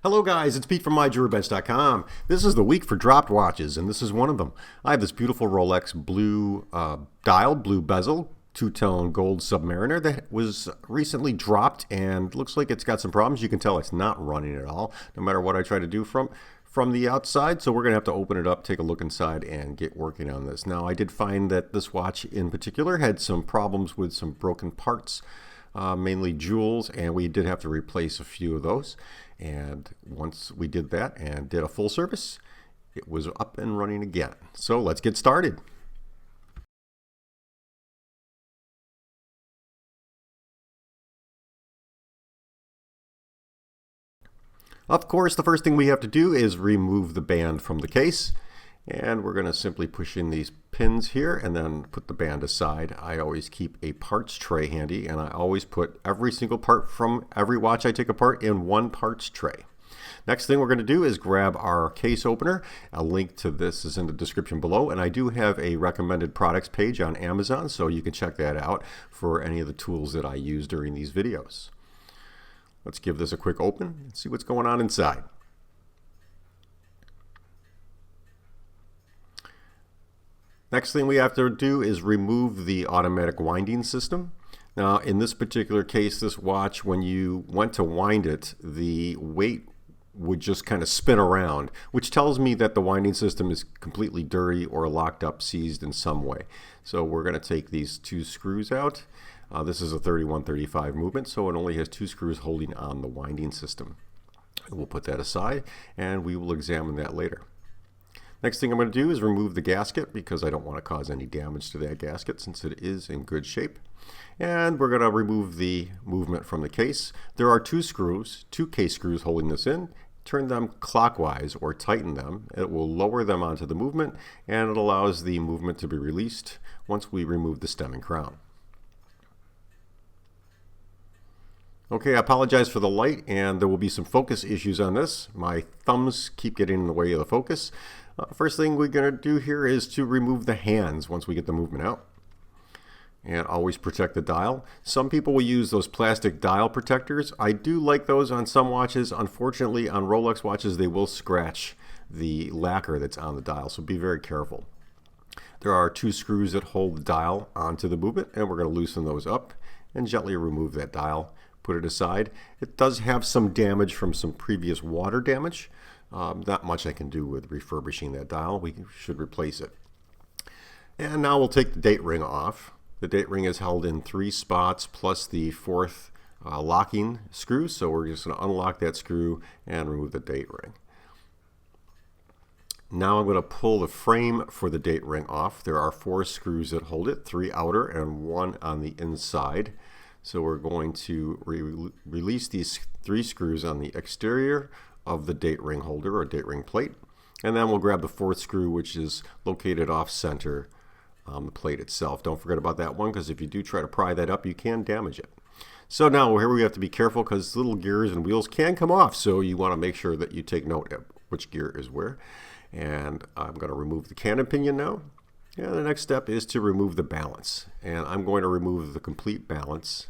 Hello guys, it's Pete from MyJewelryBench.com. This is the week for dropped watches, and this is one of them. I have this beautiful Rolex blue dial, blue bezel, two-tone gold Submariner that was recently dropped and looks like it's got some problems. You can tell it's not running at all, no matter what I try to do from the outside. So we're going to have to open it up, take a look inside, and get working on this. Now, I did find that this watch in particular had some problems with some broken parts, mainly jewels, and we did have to replace a few of those. And once we did that and did a full service, it was up and running again. So let's get started. Of course, the first thing we have to do is remove the band from the case. And we're going to simply push in these pins here and then put the band aside. I always keep a parts tray handy, and I always put every single part from every watch I take apart in one parts tray. Next thing we're going to do is grab our case opener. A link to this is in the description below, and I do have a recommended products page on Amazon, so you can check that out for any of the tools that I use during these videos. Let's give this a quick open and see what's going on inside. Next thing we have to do is remove the automatic winding system. Now, in this particular case, this watch, when you went to wind it, the weight would just kind of spin around, which tells me that the winding system is completely dirty or locked up, seized in some way. So we're going to take these two screws out. This is a 31-35 movement, so it only has two screws holding on the winding system. We'll put that aside, and we will examine that later. Next thing I'm going to do is remove the gasket because I don't want to cause any damage to that gasket since it is in good shape. And we're going to remove the movement from the case. There are two screws, two case screws holding this in. Turn them clockwise or tighten them. It will lower them onto the movement, and it allows the movement to be released once we remove the stem and crown. Okay, I apologize for the light, and there will be some focus issues on this. My thumbs keep getting in the way of the focus. First thing we're going to do here is to remove the hands once we get the movement out. And always protect the dial. Some people will use those plastic dial protectors. I do like those on some watches. Unfortunately, on Rolex watches, they will scratch the lacquer that's on the dial, so be very careful. There are two screws that hold the dial onto the movement, and we're going to loosen those up and gently remove that dial. Put it aside. It does have some damage from some previous water damage. Not much I can do with refurbishing that dial. We should replace it. And now we'll take the date ring off. The date ring is held in 3 spots plus the 4th locking screw. So we're just going to unlock that screw and remove the date ring. Now I'm going to pull the frame for the date ring off. There are 4 screws that hold it, 3 outer and 1 on the inside. So we're going to release these 3 screws on the exterior of the date ring holder or date ring plate. And then we'll grab the 4th screw, which is located off center on the plate itself. Don't forget about that one, because if you do try to pry that up, you can damage it. So now here we have to be careful because little gears and wheels can come off. So you want to make sure that you take note of which gear is where. And I'm going to remove the cannon pinion now. And the next step is to remove the balance. And I'm going to remove the complete balance.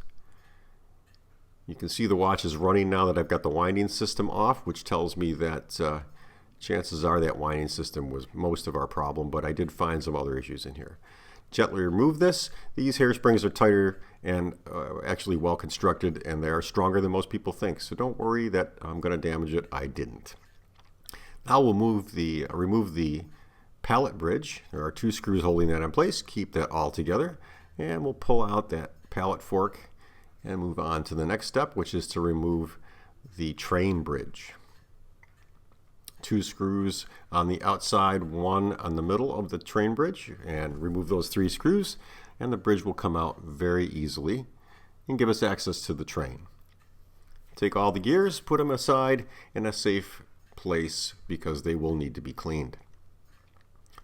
You can see the watch is running now that I've got the winding system off, which tells me that chances are that winding system was most of our problem, but I did find some other issues in here. Gently remove this. These hairsprings are tighter and actually well constructed, and they are stronger than most people think. So don't worry that I'm going to damage it. I didn't. Now we'll remove the pallet bridge. There are 2 screws holding that in place. Keep that all together, and we'll pull out that pallet fork and move on to the next step, which is to remove the train bridge. 2 screws on the outside, 1 on the middle of the train bridge, and remove those 3 screws, and the bridge will come out very easily and give us access to the train. Take all the gears, put them aside in a safe place because they will need to be cleaned.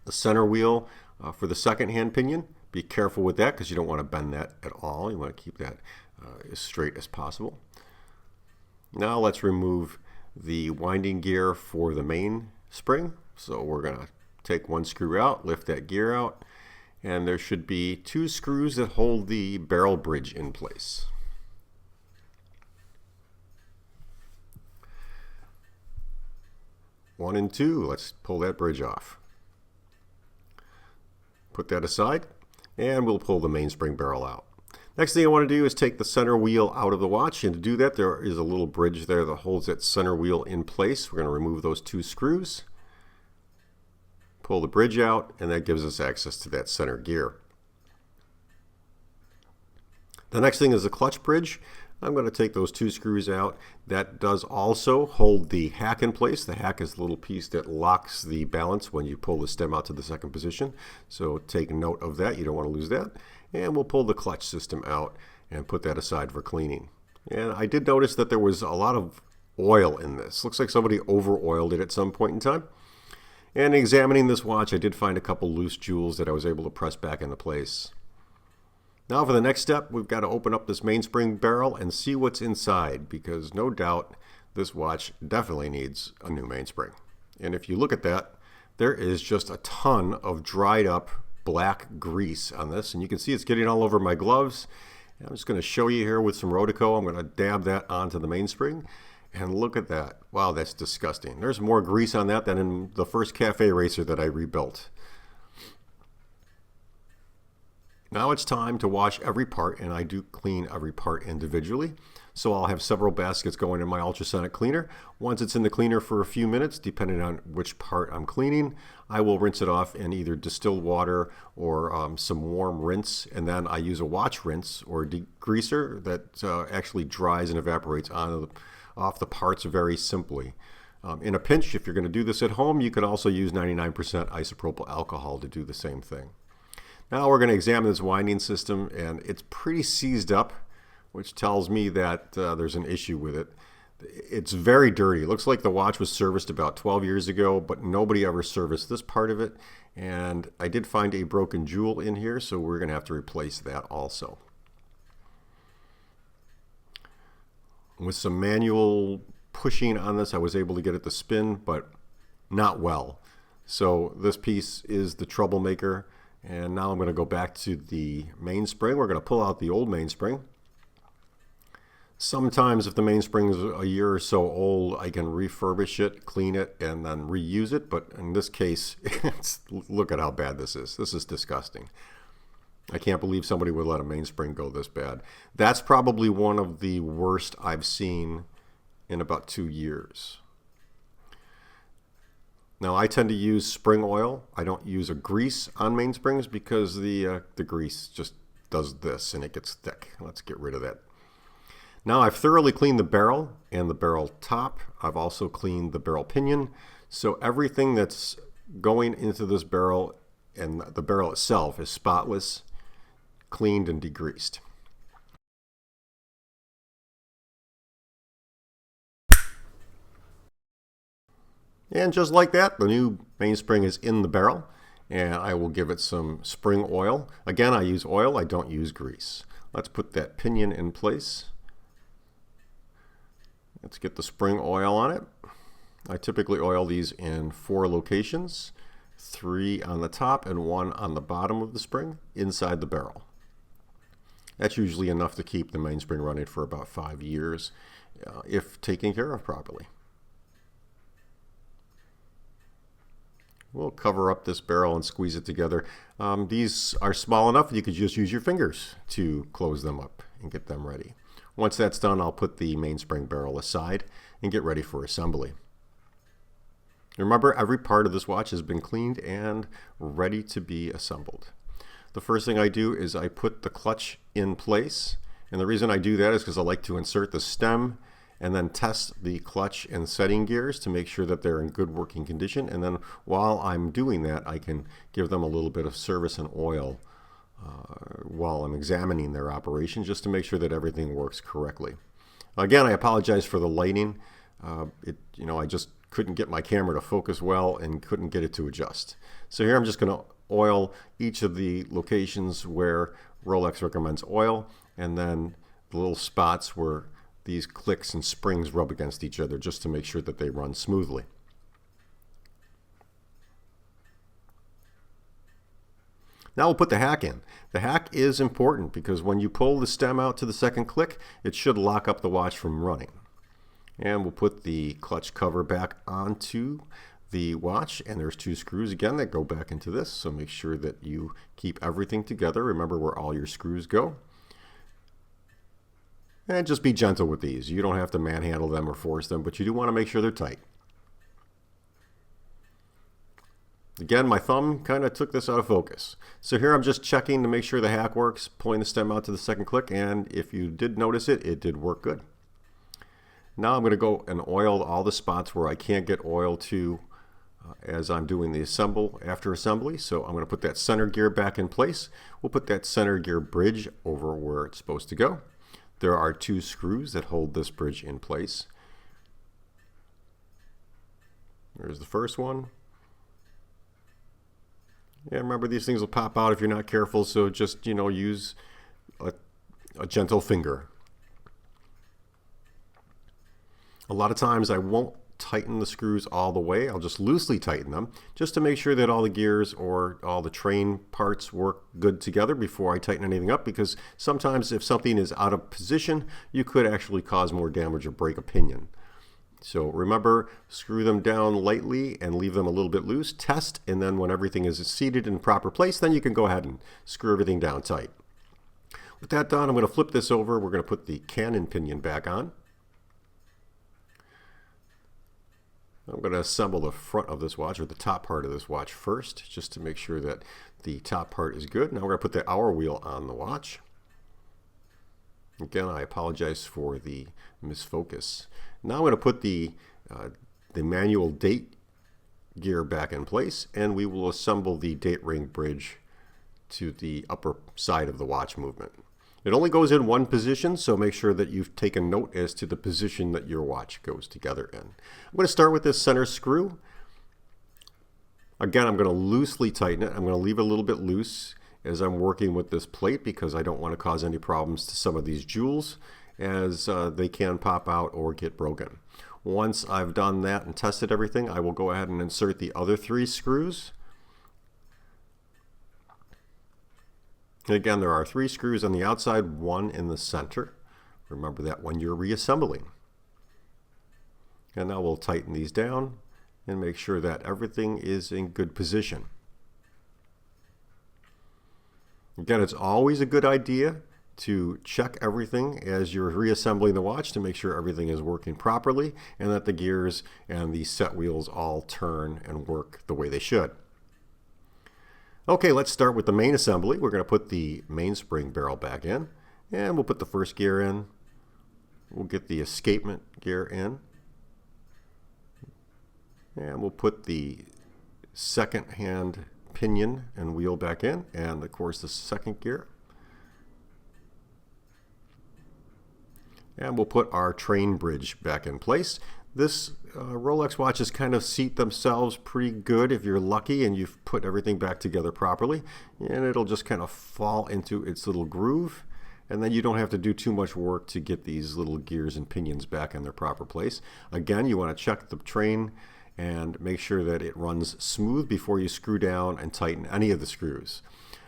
The center wheel for the second hand pinion, be careful with that because you don't want to bend that at all. You want to keep that as straight as possible. Now let's remove the winding gear for the mainspring. So we're going to take 1 screw out, lift that gear out, and there should be 2 screws that hold the barrel bridge in place. 1 and 2. Let's pull that bridge off. Put that aside, and we'll pull the mainspring barrel out. Next thing I want to do is take the center wheel out of the watch, and to do that there is a little bridge there that holds that center wheel in place. We're going to remove those 2 screws, pull the bridge out, and that gives us access to that center gear. The next thing is the clutch bridge. I'm going to take those 2 screws out. That does also hold the hack in place. The hack is the little piece that locks the balance when you pull the stem out to the second position. So take note of that. You don't want to lose that. And we'll pull the clutch system out and put that aside for cleaning. And I did notice that there was a lot of oil in this. Looks like somebody over-oiled it at some point in time. And examining this watch, I did find a couple loose jewels that I was able to press back into place. Now for the next step, we've got to open up this mainspring barrel and see what's inside, because no doubt this watch definitely needs a new mainspring. And if you look at that, there is just a ton of dried up black grease on this, and you can see it's getting all over my gloves. And I'm just going to show you here with some Rodeco. I'm going to dab that onto the mainspring, and look at that. Wow, that's disgusting. There's more grease on that than in the first cafe racer that I rebuilt. Now it's time to wash every part, and I do clean every part individually. So I'll have several baskets going in my ultrasonic cleaner. Once it's in the cleaner for a few minutes, depending on which part I'm cleaning, I will rinse it off in either distilled water or some warm rinse, and then I use a watch rinse or degreaser that actually dries and evaporates off the parts very simply. In a pinch, if you're going to do this at home, you can also use 99% isopropyl alcohol to do the same thing. Now we're going to examine this winding system, and it's pretty seized up, which tells me that there's an issue with it. It's very dirty. It looks like the watch was serviced about 12 years ago, but nobody ever serviced this part of it. And I did find a broken jewel in here, so we're going to have to replace that also. With some manual pushing on this, I was able to get it to spin, but not well. So this piece is the troublemaker. And now I'm going to go back to the mainspring. We're going to pull out the old mainspring. Sometimes if the mainspring is a year or so old, I can refurbish it, clean it, and then reuse it. But in this case, look at how bad this is. This is disgusting. I can't believe somebody would let a mainspring go this bad. That's probably one of the worst I've seen in about 2 years. Now I tend to use spring oil. I don't use a grease on mainsprings because the grease just does this and it gets thick. Let's get rid of that. Now I've thoroughly cleaned the barrel and the barrel top. I've also cleaned the barrel pinion. So everything that's going into this barrel and the barrel itself is spotless, cleaned and degreased. And just like that, the new mainspring is in the barrel, and I will give it some spring oil. Again, I use oil, I don't use grease. Let's put that pinion in place. Let's get the spring oil on it. I typically oil these in 4 locations, 3 on the top and 1 on the bottom of the spring inside the barrel. That's usually enough to keep the mainspring running for about 5 years if taken care of properly. We'll cover up this barrel and squeeze it together. These are small enough you could just use your fingers to close them up and get them ready. Once that's done, I'll put the mainspring barrel aside and get ready for assembly. Remember, every part of this watch has been cleaned and ready to be assembled. The first thing I do is I put the clutch in place, and the reason I do that is because I like to insert the stem and then test the clutch and setting gears to make sure that they're in good working condition. And then while I'm doing that, I can give them a little bit of service and oil while I'm examining their operation, just to make sure that everything works correctly. Again, I apologize for the lighting. I just couldn't get my camera to focus well and couldn't get it to adjust. So here I'm just going to oil each of the locations where Rolex recommends oil, and then the little spots where these clicks and springs rub against each other, just to make sure that they run smoothly. Now we'll put the hack in. The hack is important because when you pull the stem out to the second click, it should lock up the watch from running. And we'll put the clutch cover back onto the watch, and there's 2 screws again that go back into this, so make sure that you keep everything together. Remember where all your screws go. And just be gentle with these. You don't have to manhandle them or force them, but you do want to make sure they're tight. Again, my thumb kind of took this out of focus. So here I'm just checking to make sure the hack works, pulling the stem out to the second click, and if you did notice it, it did work good. Now I'm going to go and oil all the spots where I can't get oil to as I'm doing the after assembly. So I'm going to put that center gear back in place. We'll put that center gear bridge over where it's supposed to go. There are 2 screws that hold this bridge in place. There's the first one. Yeah, remember these things will pop out if you're not careful, so just, use a gentle finger. A lot of times I won't tighten the screws all the way. I'll just loosely tighten them just to make sure that all the gears or all the train parts work good together before I tighten anything up, because sometimes if something is out of position, you could actually cause more damage or break a pinion. So remember, screw them down lightly and leave them a little bit loose. Test, and then when everything is seated in proper place, then you can go ahead and screw everything down tight. With that done, I'm going to flip this over. We're going to put the cannon pinion back on. I'm going to assemble the front of this watch, or the top part of this watch first, just to make sure that the top part is good. Now we're going to put the hour wheel on the watch. Again, I apologize for the misfocus. Now I'm going to put the manual date gear back in place, and we will assemble the date ring bridge to the upper side of the watch movement. It only goes in one position, so make sure that you've taken note as to the position that your watch goes together in. I'm going to start with this center screw. Again, I'm going to loosely tighten it. I'm going to leave it a little bit loose as I'm working with this plate, because I don't want to cause any problems to some of these jewels, as they can pop out or get broken. Once I've done that and tested everything, I will go ahead and insert the other 3 screws. And again, there are 3 screws on the outside, 1 in the center. Remember that when you're reassembling. And now we'll tighten these down and make sure that everything is in good position. Again, it's always a good idea to check everything as you're reassembling the watch to make sure everything is working properly and that the gears and the set wheels all turn and work the way they should. Okay, let's start with the main assembly. We're going to put the mainspring barrel back in, and we'll put the first gear in. We'll get the escapement gear in, and we'll put the second hand pinion and wheel back in, and of course the second gear. And we'll put our train bridge back in place. This Rolex watches kind of seat themselves pretty good if you're lucky and you've put everything back together properly, and it'll just kind of fall into its little groove, and then you don't have to do too much work to get these little gears and pinions back in their proper place. Again, you want to check the train and make sure that it runs smooth before you screw down and tighten any of the screws.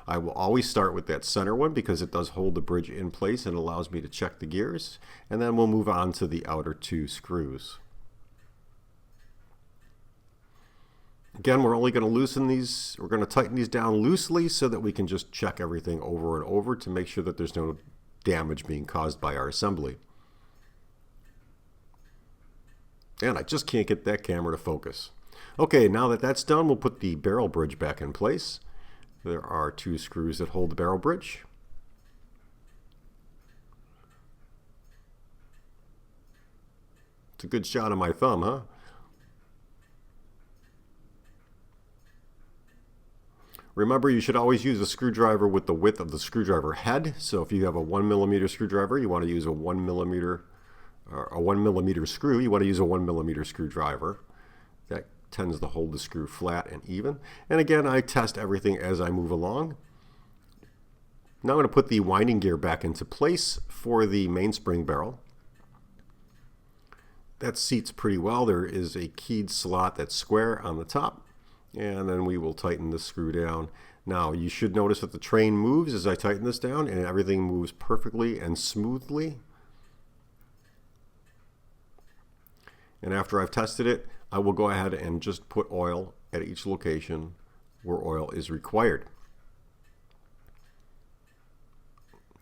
I will always start with that center one because it does hold the bridge in place and allows me to check the gears, and then we'll move on to the outer 2 screws. Again, we're only going to loosen these, we're going to tighten these down loosely so that we can just check everything over and over to make sure that there's no damage being caused by our assembly. And I just can't get that camera to focus. Okay, now that that's done, we'll put the barrel bridge back in place. There are 2 screws that hold the barrel bridge. It's a good shot of my thumb, huh? Remember, you should always use a screwdriver with the width of the screwdriver head. So if you have a 1mm screwdriver, you want to use a 1mm screw. You want to use a 1mm screwdriver. That tends to hold the screw flat and even. And again, I test everything as I move along. Now I'm going to put the winding gear back into place for the mainspring barrel. That seats pretty well. There is a keyed slot that's square on the top, and then we will tighten the screw down. Now you should notice that the train moves as I tighten this down, and everything moves perfectly and smoothly. And after I've tested it, I will go ahead and just put oil at each location where oil is required.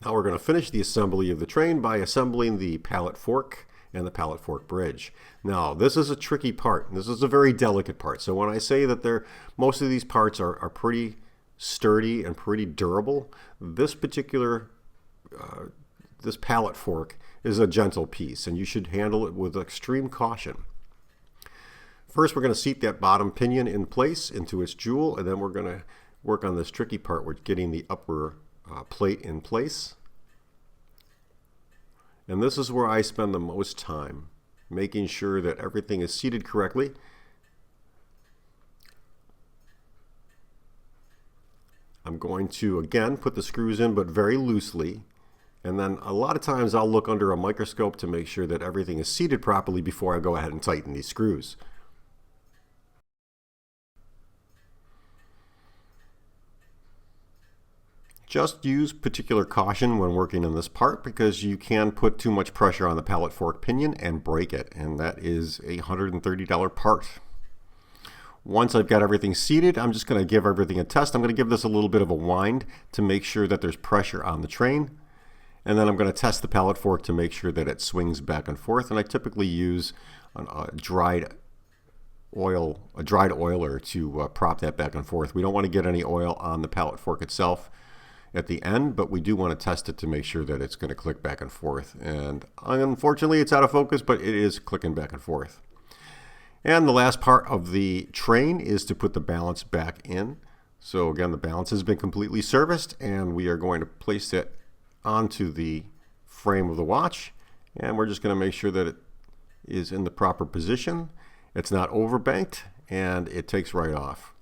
Now we're going to finish the assembly of the train by assembling the pallet fork and the pallet fork bridge. Now this is a tricky part. This is a very delicate part. So when I say that most of these parts are pretty sturdy and pretty durable, this particular this pallet fork is a gentle piece, and you should handle it with extreme caution. First, we're going to seat that bottom pinion in place into its jewel, and then we're going to work on this tricky part with getting the upper plate in place. And this is where I spend the most time, making sure that everything is seated correctly. I'm going to, again, put the screws in, but very loosely. And then a lot of times I'll look under a microscope to make sure that everything is seated properly before I go ahead and tighten these screws. Just use particular caution when working on this part, because you can put too much pressure on the pallet fork pinion and break it, and that is a $130 part. Once I've got everything seated, I'm just going to give everything a test. I'm going to give this a little bit of a wind to make sure that there's pressure on the train. And then I'm going to test the pallet fork to make sure that it swings back and forth. And I typically use a dried oiler to prop that back and forth. We don't want to get any oil on the pallet fork itself at the end, but we do want to test it to make sure that it's going to click back and forth. And unfortunately, it's out of focus, but it is clicking back and forth. And the last part of the train is to put the balance back in. So again, the balance has been completely serviced, and we are going to place it onto the frame of the watch, and we're just going to make sure that it is in the proper position. It's not overbanked, and it takes right off.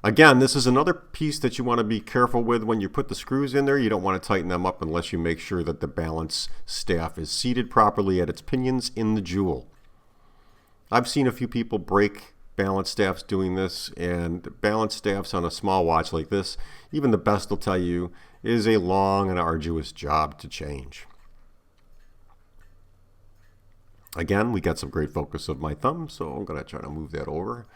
Again, this is another piece that you want to be careful with when you put the screws in there. You don't want to tighten them up unless you make sure that the balance staff is seated properly at its pinions in the jewel. I've seen a few people break balance staffs doing this, and balance staffs on a small watch like this, even the best will tell you, is a long and arduous job to change. Again, we got some great focus of my thumb, so I'm going to try to move that over.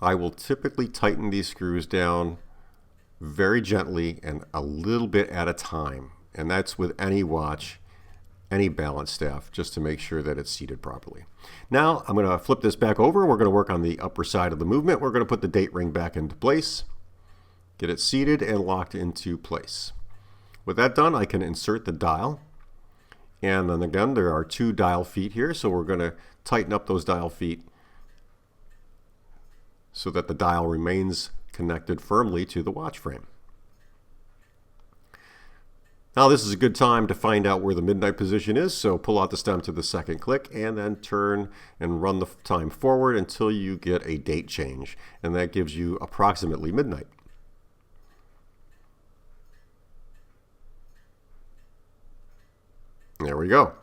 I will typically tighten these screws down very gently and a little bit at a time, and that's with any watch, any balance staff, just to make sure that it's seated properly. Now I'm going to flip this back over. We're going to work on the upper side of the movement. We're going to put the date ring back into place, get it seated and locked into place. With that done, I can insert the dial, and then again there are 2 dial feet here, so we're going to tighten up those dial feet so that the dial remains connected firmly to the watch frame. Now this is a good time to find out where the midnight position is, so pull out the stem to the second click and then turn and run the time forward until you get a date change, and that gives you approximately midnight. There we go.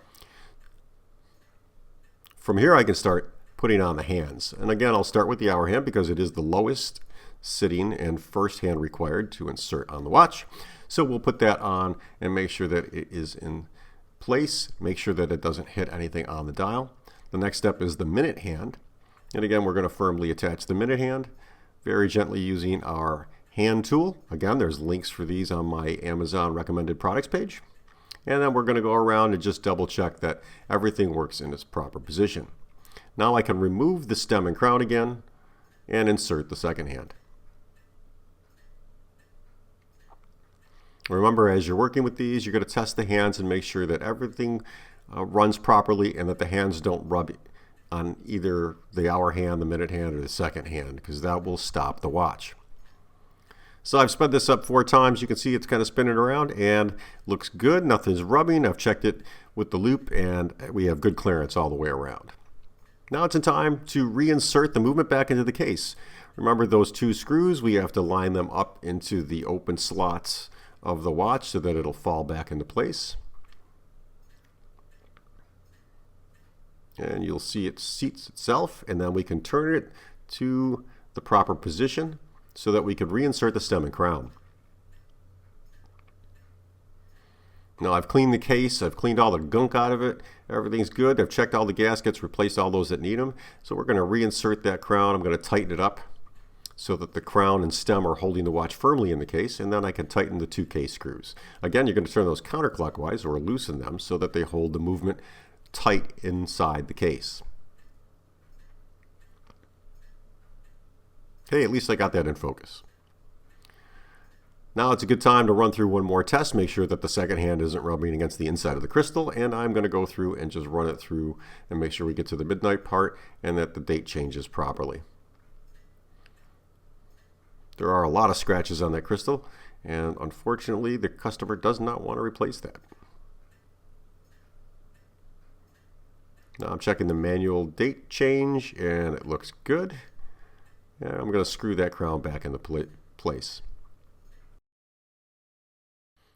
From here I can start putting on the hands, and again I'll start with the hour hand because it is the lowest sitting and first hand required to insert on the watch. So we'll put that on and make sure that it is in place, make sure that it doesn't hit anything on the dial. The next step is the minute hand, and again we're going to firmly attach the minute hand very gently using our hand tool. Again, there's links for these on my Amazon recommended products page. And then we're going to go around and just double check that everything works in its proper position. Now I can remove the stem and crown again and insert the second hand. Remember, as you're working with these, you're going to test the hands and make sure that everything runs properly and that the hands don't rub on either the hour hand, the minute hand, or the second hand, because that will stop the watch. So I've sped this up 4 times. You can see it's kind of spinning around and looks good. Nothing's rubbing. I've checked it with the loop and we have good clearance all the way around. Now it's in time to reinsert the movement back into the case. Remember those 2 screws, we have to line them up into the open slots of the watch so that it'll fall back into place. And you'll see it seats itself, and then we can turn it to the proper position so that we can reinsert the stem and crown. Now I've cleaned the case, I've cleaned all the gunk out of it, everything's good. I've checked all the gaskets, replaced all those that need them. So we're going to reinsert that crown. I'm going to tighten it up so that the crown and stem are holding the watch firmly in the case, and then I can tighten the two case screws. Again, you're going to turn those counterclockwise or loosen them so that they hold the movement tight inside the case. Hey, at least I got that in focus. Now it's a good time to run through one more test, make sure that the second hand isn't rubbing against the inside of the crystal, and I'm going to go through and just run it through and make sure we get to the midnight part and that the date changes properly. There are a lot of scratches on that crystal, and unfortunately the customer does not want to replace that. Now I'm checking the manual date change and it looks good. And I'm going to screw that crown back into place.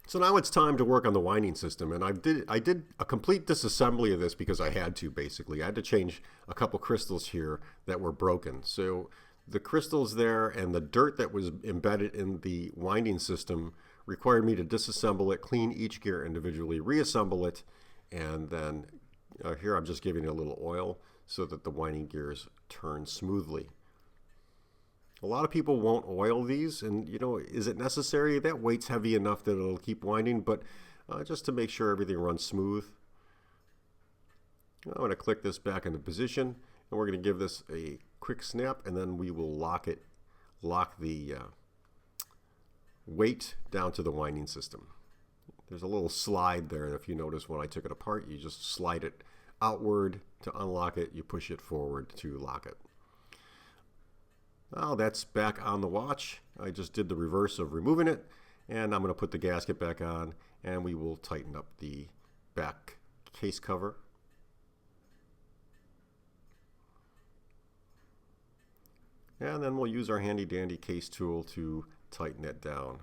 So now it's time to work on the winding system, and I did a complete disassembly of this because I had to, basically. I had to change a couple crystals here that were broken. So the crystals there and the dirt that was embedded in the winding system required me to disassemble it, clean each gear individually, reassemble it, and then here I'm just giving it a little oil so that the winding gears turn smoothly. A lot of people won't oil these, and you know, is it necessary? That weight's heavy enough that it'll keep winding, but just to make sure everything runs smooth. I'm going to click this back into position, and we're going to give this a quick snap, and then we will lock the weight down to the winding system. There's a little slide there, and if you notice when I took it apart, you just slide it outward to unlock it, you push it forward to lock it. Now that's back on the watch. I just did the reverse of removing it, and I'm going to put the gasket back on, and we will tighten up the back case cover. And then we'll use our handy dandy case tool to tighten it down.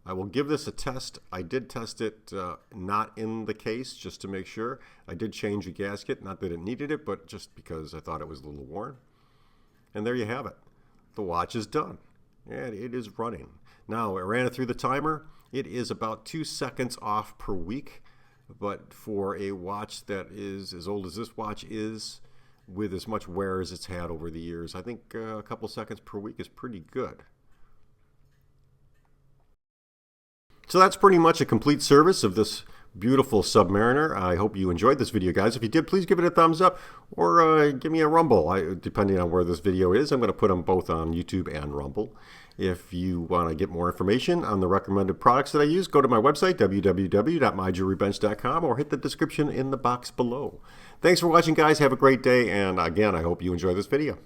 I will give this a test. I did test it not in the case just to make sure. I did change the gasket, not that it needed it, but just because I thought it was a little worn. And there you have it. The watch is done, and it is running. Now, I ran it through the timer. It is about 2 seconds off per week, but for a watch that is as old as this watch is, with as much wear as it's had over the years, I think a couple seconds per week is pretty good. So that's pretty much a complete service of this beautiful Submariner. I hope you enjoyed this video, guys. If you did, please give it a thumbs up or give me a rumble. Depending on where this video is, I'm going to put them both on YouTube and Rumble. If you want to get more information on the recommended products that I use, go to my website, www.myjewelrybench.com, or hit the description in the box below. Thanks for watching, guys. Have a great day, and again, I hope you enjoy this video.